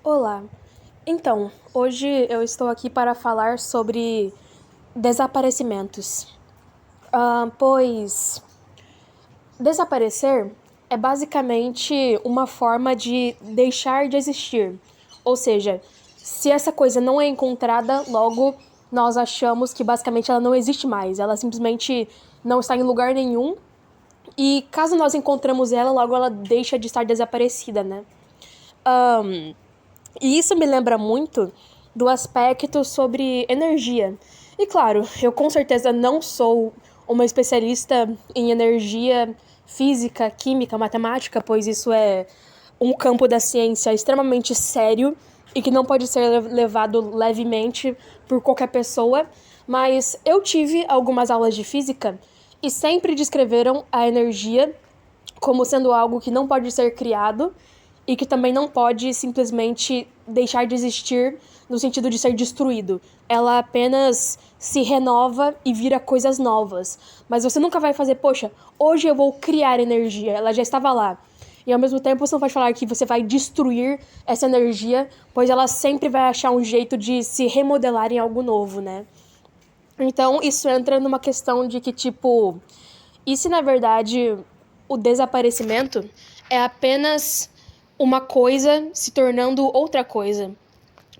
Olá. Então, hoje eu estou aqui para falar sobre desaparecimentos. Pois desaparecer é basicamente uma forma de deixar de existir. Ou seja, se essa coisa não é encontrada, logo nós achamos que basicamente ela não existe mais. Ela simplesmente não está em lugar nenhum. E caso nós encontramos ela, logo ela deixa de estar desaparecida, né? E isso me lembra muito do aspecto sobre energia. E claro, eu com certeza não sou uma especialista em energia física, química, matemática, pois isso é um campo da ciência extremamente sério e que não pode ser levado levemente por qualquer pessoa, mas eu tive algumas aulas de física e sempre descreveram a energia como sendo algo que não pode ser criado e que também não pode simplesmente deixar de existir no sentido de ser destruído. Ela apenas se renova e vira coisas novas. Mas você nunca vai fazer, poxa, hoje eu vou criar energia, ela já estava lá. E ao mesmo tempo você não pode falar que você vai destruir essa energia, pois ela sempre vai achar um jeito de se remodelar em algo novo, né? Então isso entra numa questão de que, tipo, e se na verdade o desaparecimento é apenas uma coisa se tornando outra coisa?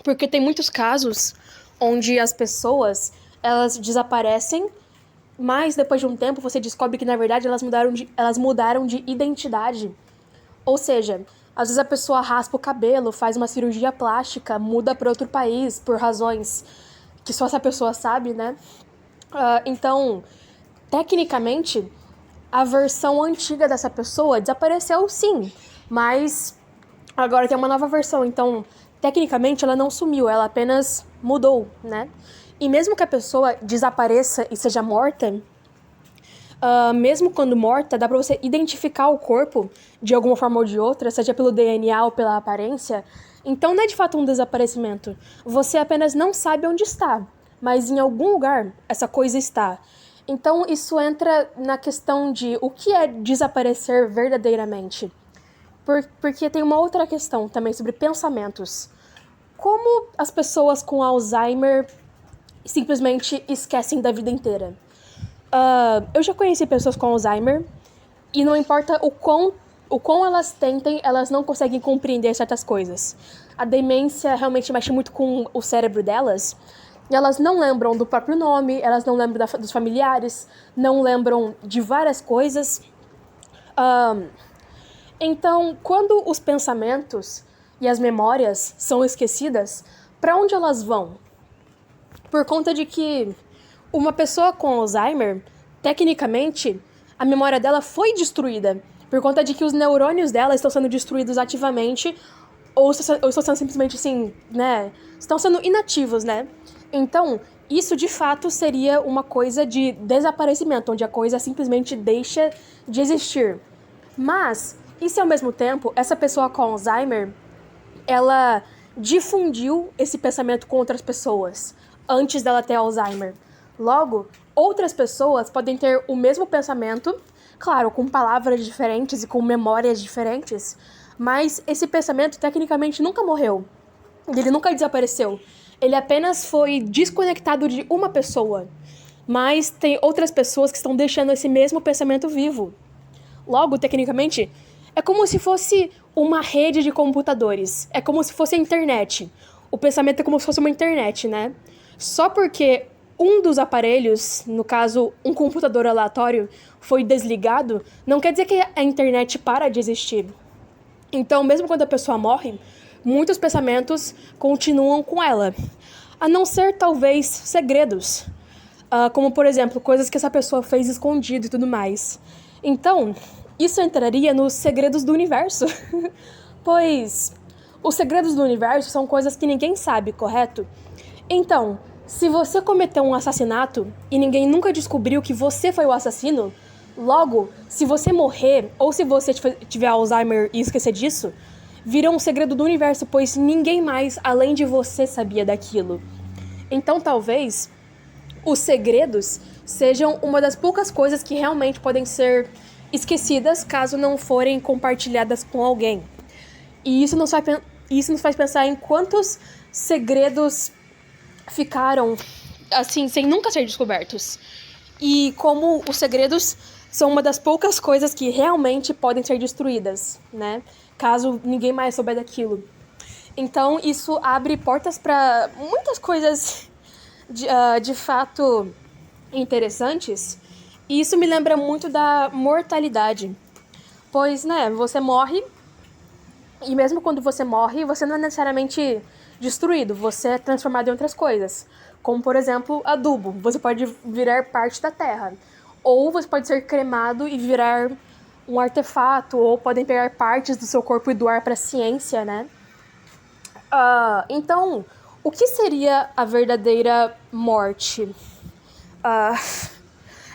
Porque tem muitos casos onde as pessoas, elas desaparecem, mas depois de um tempo você descobre que na verdade elas mudaram de identidade. Ou seja, às vezes a pessoa raspa o cabelo, faz uma cirurgia plástica, muda para outro país por razões que só essa pessoa sabe, né? Então, tecnicamente, a versão antiga dessa pessoa desapareceu sim, mas agora tem uma nova versão, então tecnicamente ela não sumiu, ela apenas mudou, né? E mesmo que a pessoa desapareça e seja morta, mesmo quando morta, dá pra você identificar o corpo de alguma forma ou de outra, seja pelo DNA ou pela aparência. Então não é de fato um desaparecimento. Você apenas não sabe onde está, mas em algum lugar essa coisa está. Então isso entra na questão de o que é desaparecer verdadeiramente. Porque tem uma outra questão também sobre pensamentos. Como as pessoas com Alzheimer simplesmente esquecem da vida inteira? Eu já conheci pessoas com Alzheimer e não importa o quão elas tentem, elas não conseguem compreender certas coisas. A demência realmente mexe muito com o cérebro delas. E elas não lembram do próprio nome, elas não lembram dos familiares, não lembram de várias coisas. Então, quando os pensamentos e as memórias são esquecidas, para onde elas vão? Por conta de que uma pessoa com Alzheimer, tecnicamente, a memória dela foi destruída. Por conta de que os neurônios dela estão sendo destruídos ativamente, ou estão sendo simplesmente assim, né? Estão sendo inativos, né? Então, isso de fato seria uma coisa de desaparecimento, onde a coisa simplesmente deixa de existir. Mas, e se ao mesmo tempo, essa pessoa com Alzheimer, ela difundiu esse pensamento com outras pessoas antes dela ter Alzheimer? Logo, outras pessoas podem ter o mesmo pensamento, claro, com palavras diferentes e com memórias diferentes, mas esse pensamento tecnicamente nunca morreu. Ele nunca desapareceu. Ele apenas foi desconectado de uma pessoa. Mas tem outras pessoas que estão deixando esse mesmo pensamento vivo. Logo, tecnicamente, é como se fosse uma rede de computadores. É como se fosse a internet. O pensamento é como se fosse uma internet, né? Só porque um dos aparelhos, no caso, um computador aleatório, foi desligado, não quer dizer que a internet para de existir. Então, mesmo quando a pessoa morre, muitos pensamentos continuam com ela. A não ser, talvez, segredos. Como, por exemplo, coisas que essa pessoa fez escondido e tudo mais. Então, isso entraria nos segredos do universo. Pois os segredos do universo são coisas que ninguém sabe, correto? Então, se você cometeu um assassinato e ninguém nunca descobriu que você foi o assassino, logo, se você morrer ou se você tiver Alzheimer e esquecer disso, vira um segredo do universo, pois ninguém mais além de você sabia daquilo. Então, talvez os segredos sejam uma das poucas coisas que realmente podem ser esquecidas caso não forem compartilhadas com alguém. E E isso nos faz pensar em quantos segredos ficaram, assim, sem nunca ser descobertos. E como os segredos são uma das poucas coisas que realmente podem ser destruídas, né? Caso ninguém mais souber daquilo. Então, isso abre portas para muitas coisas de fato interessantes. E isso me lembra muito da mortalidade. Pois, né, você morre, e mesmo quando você morre, você não é necessariamente destruído, você é transformado em outras coisas. Como, por exemplo, adubo. Você pode virar parte da terra. Ou você pode ser cremado e virar um artefato, ou podem pegar partes do seu corpo e doar para a ciência, né? Então, o que seria a verdadeira morte?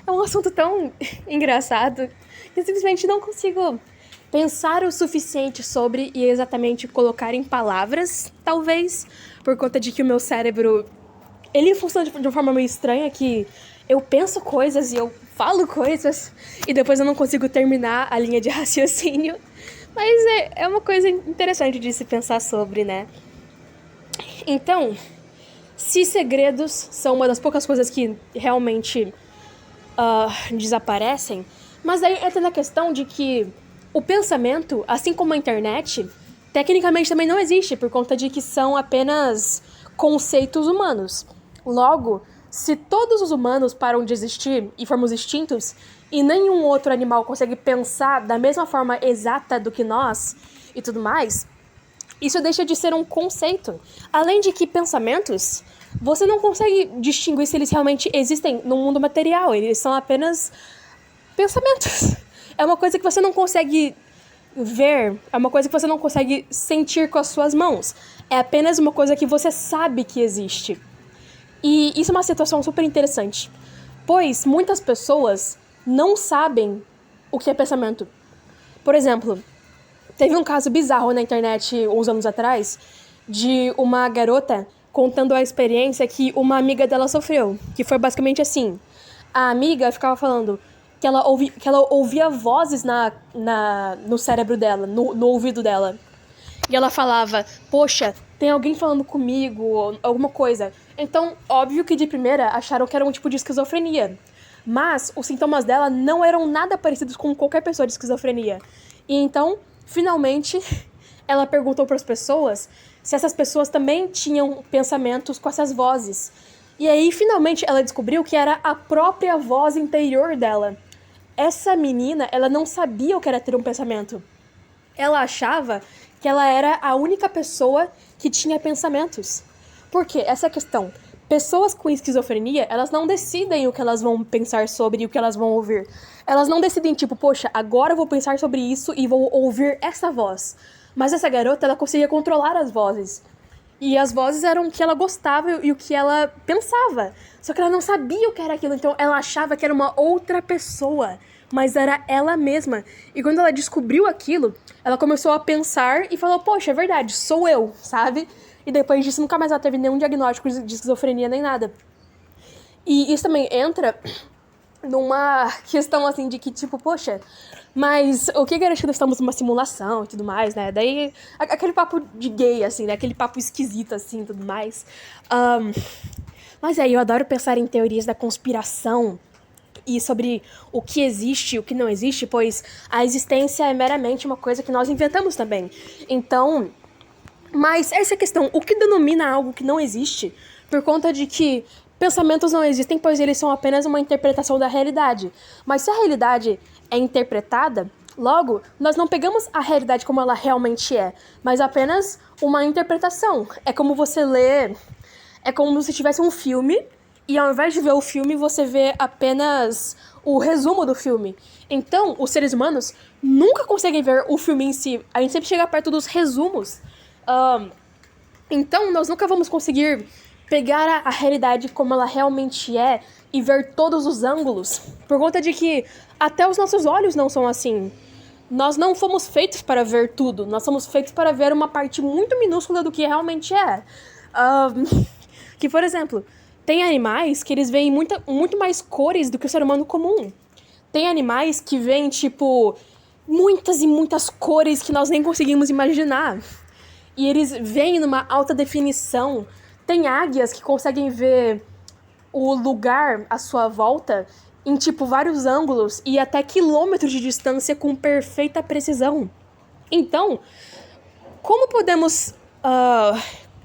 É um assunto tão engraçado que eu simplesmente não consigo pensar o suficiente sobre e exatamente colocar em palavras, talvez, por conta de que o meu cérebro, ele funciona de uma forma meio estranha, que eu penso coisas e eu falo coisas e depois eu não consigo terminar a linha de raciocínio. Mas é uma coisa interessante de se pensar sobre, né? Então, se segredos são uma das poucas coisas que realmente desaparecem, mas aí entra na questão de que o pensamento, assim como a internet, tecnicamente também não existe, por conta de que são apenas conceitos humanos. Logo, se todos os humanos param de existir e formos extintos, e nenhum outro animal consegue pensar da mesma forma exata do que nós e tudo mais, isso deixa de ser um conceito. Além de que pensamentos, você não consegue distinguir se eles realmente existem no mundo material. Eles são apenas pensamentos. É uma coisa que você não consegue ver, é uma coisa que você não consegue sentir com as suas mãos. É apenas uma coisa que você sabe que existe. E isso é uma situação super interessante, pois muitas pessoas não sabem o que é pensamento. Por exemplo, teve um caso bizarro na internet uns anos atrás de uma garota contando a experiência que uma amiga dela sofreu, que foi basicamente assim: a amiga ficava falando que ela ouvia vozes no cérebro dela, no ouvido dela. E ela falava, poxa, tem alguém falando comigo, ou alguma coisa. Então, óbvio que de primeira acharam que era um tipo de esquizofrenia. Mas os sintomas dela não eram nada parecidos com qualquer pessoa de esquizofrenia. E então, finalmente, ela perguntou para as pessoas se essas pessoas também tinham pensamentos com essas vozes. E aí, finalmente, ela descobriu que era a própria voz interior dela. Essa menina, ela não sabia o que era ter um pensamento. Ela achava que ela era a única pessoa que tinha pensamentos. Por quê? Essa é a questão. Pessoas com esquizofrenia, elas não decidem o que elas vão pensar sobre e o que elas vão ouvir. Elas não decidem, tipo, poxa, agora eu vou pensar sobre isso e vou ouvir essa voz. Mas essa garota, ela conseguia controlar as vozes. E as vozes eram o que ela gostava e o que ela pensava. Só que ela não sabia o que era aquilo, então ela achava que era uma outra pessoa. Mas era ela mesma. E quando ela descobriu aquilo, ela começou a pensar e falou, poxa, é verdade, sou eu, sabe? E depois disso, nunca mais ela teve nenhum diagnóstico de esquizofrenia nem nada. E isso também entra numa questão, assim, de que, tipo, poxa, mas o que garante que nós estamos numa simulação e tudo mais, né? Daí, aquele papo de gay, assim, né? Aquele papo esquisito, assim, e tudo mais. Mas aí, eu adoro pensar em teorias da conspiração e sobre o que existe e o que não existe, pois a existência é meramente uma coisa que nós inventamos também. Então, mas essa é a questão, o que denomina algo que não existe? Por conta de que pensamentos não existem, pois eles são apenas uma interpretação da realidade. Mas se a realidade é interpretada, logo, nós não pegamos a realidade como ela realmente é, mas apenas uma interpretação. É como você lê, é como se tivesse um filme, e ao invés de ver o filme, você vê apenas o resumo do filme. Então, os seres humanos nunca conseguem ver o filme em si. A gente sempre chega perto dos resumos. Então, nós nunca vamos conseguir pegar a realidade como ela realmente é e ver todos os ângulos. Por conta de que até os nossos olhos não são assim. Nós não fomos feitos para ver tudo. Nós somos feitos para ver uma parte muito minúscula do que realmente é. Que, por exemplo, tem animais que eles veem muito mais cores do que o ser humano comum. Tem animais que veem, tipo, muitas e muitas cores que nós nem conseguimos imaginar. e eles veem numa alta definição. Tem águias que conseguem ver o lugar à sua volta em, tipo, vários ângulos e até quilômetros de distância com perfeita precisão. Então, como podemos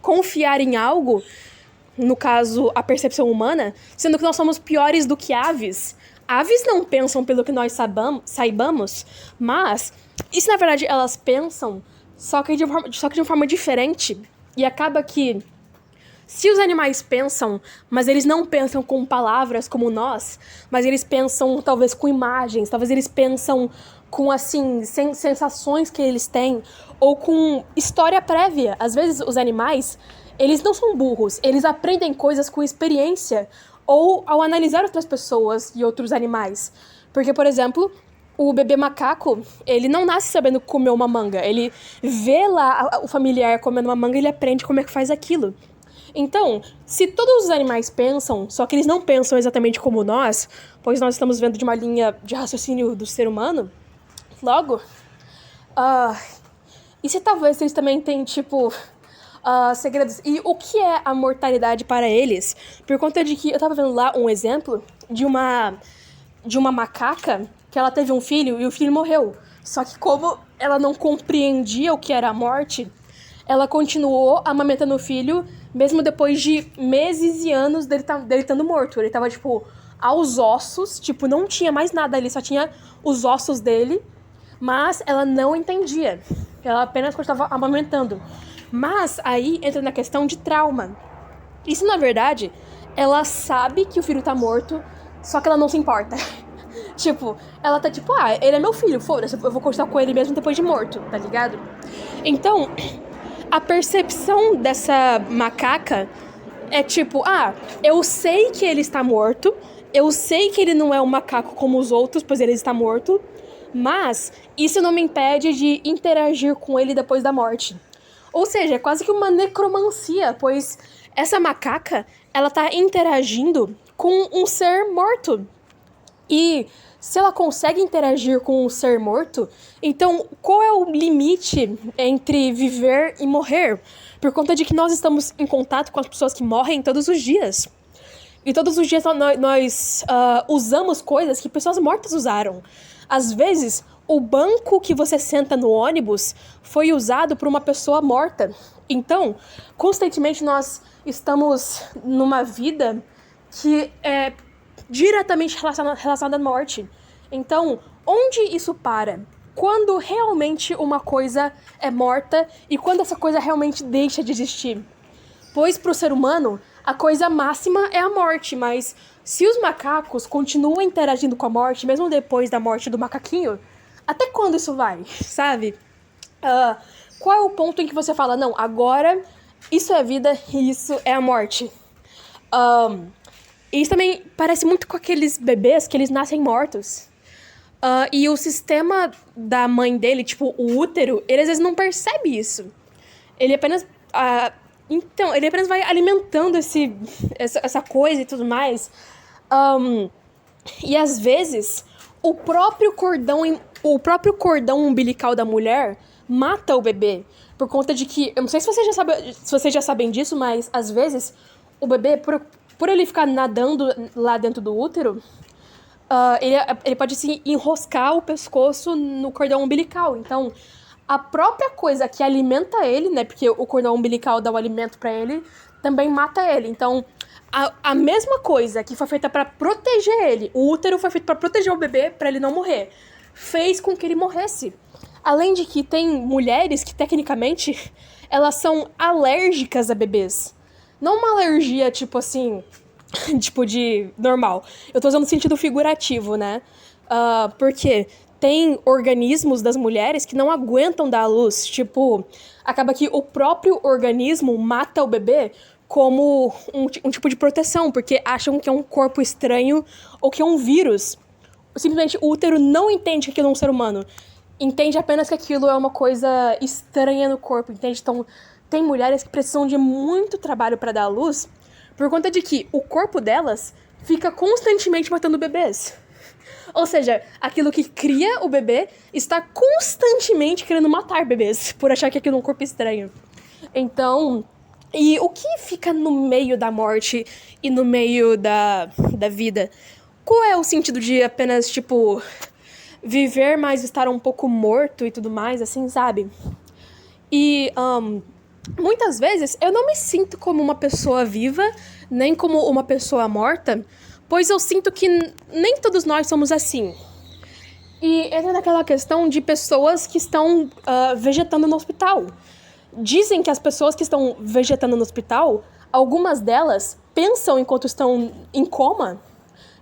confiar em algo, no caso, a percepção humana, sendo que nós somos piores do que aves? Aves não pensam pelo que nós saibamos, mas, e se na verdade elas pensam, só que de uma forma diferente, e acaba que, se os animais pensam, mas eles não pensam com palavras como nós, mas eles pensam talvez com imagens, talvez eles pensam com, assim, sensações que eles têm, ou com história prévia. Às vezes os animais, eles não são burros, eles aprendem coisas com experiência, ou ao analisar outras pessoas e outros animais. Porque, por exemplo, o bebê macaco, ele não nasce sabendo comer uma manga, ele vê lá o familiar comendo uma manga e ele aprende como é que faz aquilo. Então, se todos os animais pensam, só que eles não pensam exatamente como nós, pois nós estamos vendo de uma linha de raciocínio do ser humano, logo, e se talvez eles também têm, tipo, segredos? E o que é a mortalidade para eles? Por conta de que eu tava vendo lá um exemplo de uma macaca que ela teve um filho e o filho morreu. Só que como ela não compreendia o que era a morte, ela continuou amamentando o filho, mesmo depois de meses e anos dele estando morto. Ele tava, tipo, aos ossos, tipo, não tinha mais nada ali, só tinha os ossos dele, mas ela não entendia. Ela apenas continuava amamentando. Mas aí entra na questão de trauma. Isso, na verdade, ela sabe que o filho tá morto, só que ela não se importa. Tipo, ela tá tipo, ele é meu filho, foda-se, eu vou continuar com ele mesmo depois de morto, tá ligado? Então, a percepção dessa macaca é tipo, eu sei que ele está morto, eu sei que ele não é um macaco como os outros, pois ele está morto, mas isso não me impede de interagir com ele depois da morte. Ou seja, é quase que uma necromancia, pois essa macaca, ela tá interagindo com um ser morto. E se ela consegue interagir com um ser morto, então qual é o limite entre viver e morrer? Por conta de que nós estamos em contato com as pessoas que morrem todos os dias. E todos os dias nós usamos coisas que pessoas mortas usaram. Às vezes, o banco que você senta no ônibus foi usado por uma pessoa morta. Então, constantemente nós estamos numa vida que é diretamente relacionada à morte. Então, onde isso para? Quando realmente uma coisa é morta e quando essa coisa realmente deixa de existir? Pois para o ser humano, a coisa máxima é a morte, mas se os macacos continuam interagindo com a morte, mesmo depois da morte do macaquinho, até quando isso vai, sabe? Qual é o ponto em que você fala, não, agora isso é vida e isso é a morte? Isso também parece muito com aqueles bebês que eles nascem mortos. E o sistema da mãe dele, tipo, o útero, ele às vezes não percebe isso. Ele apenas... ele apenas vai alimentando essa coisa e tudo mais. E às vezes, o próprio cordão umbilical da mulher mata o bebê. Por conta de que... Eu não sei se vocês já sabem disso, mas às vezes o bebê, por ele ficar nadando lá dentro do útero, ele pode se enroscar o pescoço no cordão umbilical. Então, a própria coisa que alimenta ele, né, porque o cordão umbilical dá o alimento pra ele, também mata ele. Então, a mesma coisa que foi feita pra proteger ele, o útero foi feito pra proteger o bebê, pra ele não morrer, fez com que ele morresse. Além de que tem mulheres que, tecnicamente, elas são alérgicas a bebês. Não uma alergia, tipo assim, tipo de normal. Eu tô usando sentido figurativo, né? Porque tem organismos das mulheres que não aguentam dar à luz. Tipo, acaba que o próprio organismo mata o bebê como um tipo de proteção, porque acham que é um corpo estranho ou que é um vírus. Simplesmente o útero não entende que aquilo é um ser humano. Entende apenas que aquilo é uma coisa estranha no corpo, entende? Então, tem mulheres que precisam de muito trabalho para dar à luz, por conta de que o corpo delas fica constantemente matando bebês. Ou seja, aquilo que cria o bebê está constantemente querendo matar bebês, por achar que aquilo é um corpo estranho. Então, e o que fica no meio da morte e no meio da vida? Qual é o sentido de apenas, tipo, viver, mas estar um pouco morto e tudo mais, assim, sabe? E muitas vezes eu não me sinto como uma pessoa viva, nem como uma pessoa morta, pois eu sinto que nem todos nós somos assim. E entra naquela questão de pessoas que estão vegetando no hospital. Dizem que as pessoas que estão vegetando no hospital, algumas delas pensam enquanto estão em coma.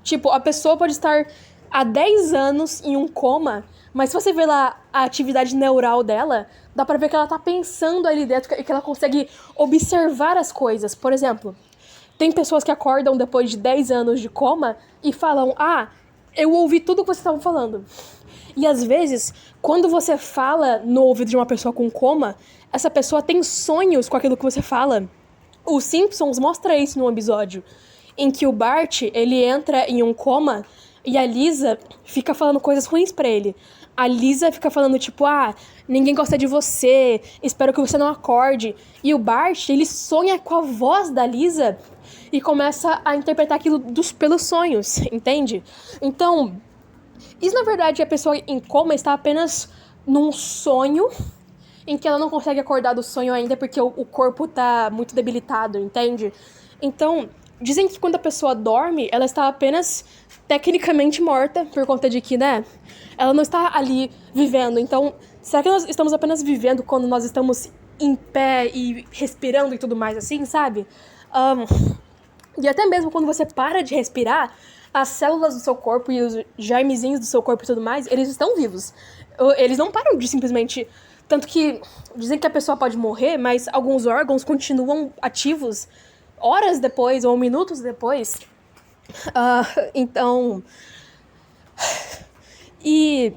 Tipo, a pessoa pode estar há 10 anos em um coma, mas se você vê lá a atividade neural dela, dá pra ver que ela tá pensando ali dentro e que ela consegue observar as coisas. Por exemplo, tem pessoas que acordam depois de 10 anos de coma e falam: "Ah, eu ouvi tudo que vocês estavam falando". E às vezes, quando você fala no ouvido de uma pessoa com coma, essa pessoa tem sonhos com aquilo que você fala. Os Simpsons mostra isso num episódio em que o Bart, ele entra em um coma e a Lisa fica falando coisas ruins pra ele. A Lisa fica falando tipo, ninguém gosta de você, espero que você não acorde. E o Bart, ele sonha com a voz da Lisa e começa a interpretar aquilo pelos sonhos, entende? Então, isso na verdade a pessoa em coma está apenas num sonho em que ela não consegue acordar do sonho ainda porque o corpo tá muito debilitado, entende? Então, dizem que quando a pessoa dorme, ela está apenas tecnicamente morta, por conta de que, né, ela não está ali vivendo. Então, será que nós estamos apenas vivendo quando nós estamos em pé e respirando e tudo mais assim, sabe? E até mesmo quando você para de respirar, as células do seu corpo e os germezinhos do seu corpo e tudo mais, eles estão vivos. Eles não param de simplesmente... Tanto que dizem que a pessoa pode morrer, mas alguns órgãos continuam ativos horas depois ou minutos depois. Então... E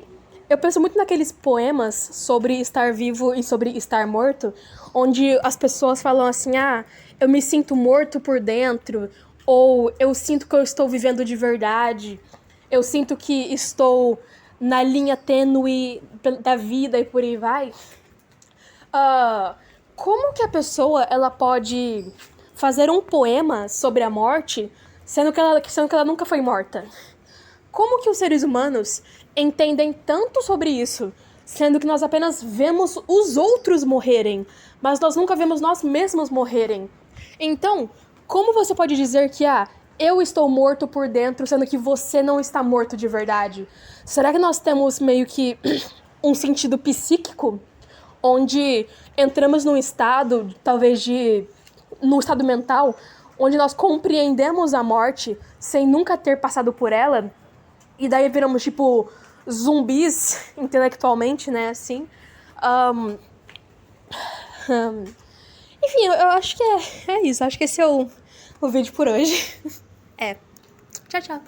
eu penso muito naqueles poemas sobre estar vivo e sobre estar morto, onde as pessoas falam assim, eu me sinto morto por dentro, ou eu sinto que eu estou vivendo de verdade, eu sinto que estou na linha tênue da vida e por aí vai. Como que a pessoa ela pode fazer um poema sobre a morte, sendo que ela nunca foi morta? Como que os seres humanos entendem tanto sobre isso, sendo que nós apenas vemos os outros morrerem, mas nós nunca vemos nós mesmos morrerem? Então, como você pode dizer que, eu estou morto por dentro, sendo que você não está morto de verdade? Será que nós temos meio que um sentido psíquico, onde entramos num estado, talvez num estado mental, onde nós compreendemos a morte sem nunca ter passado por ela? E daí viramos, tipo, zumbis intelectualmente, né, assim. Enfim, eu acho que é isso. Acho que esse é o vídeo por hoje. Tchau, tchau.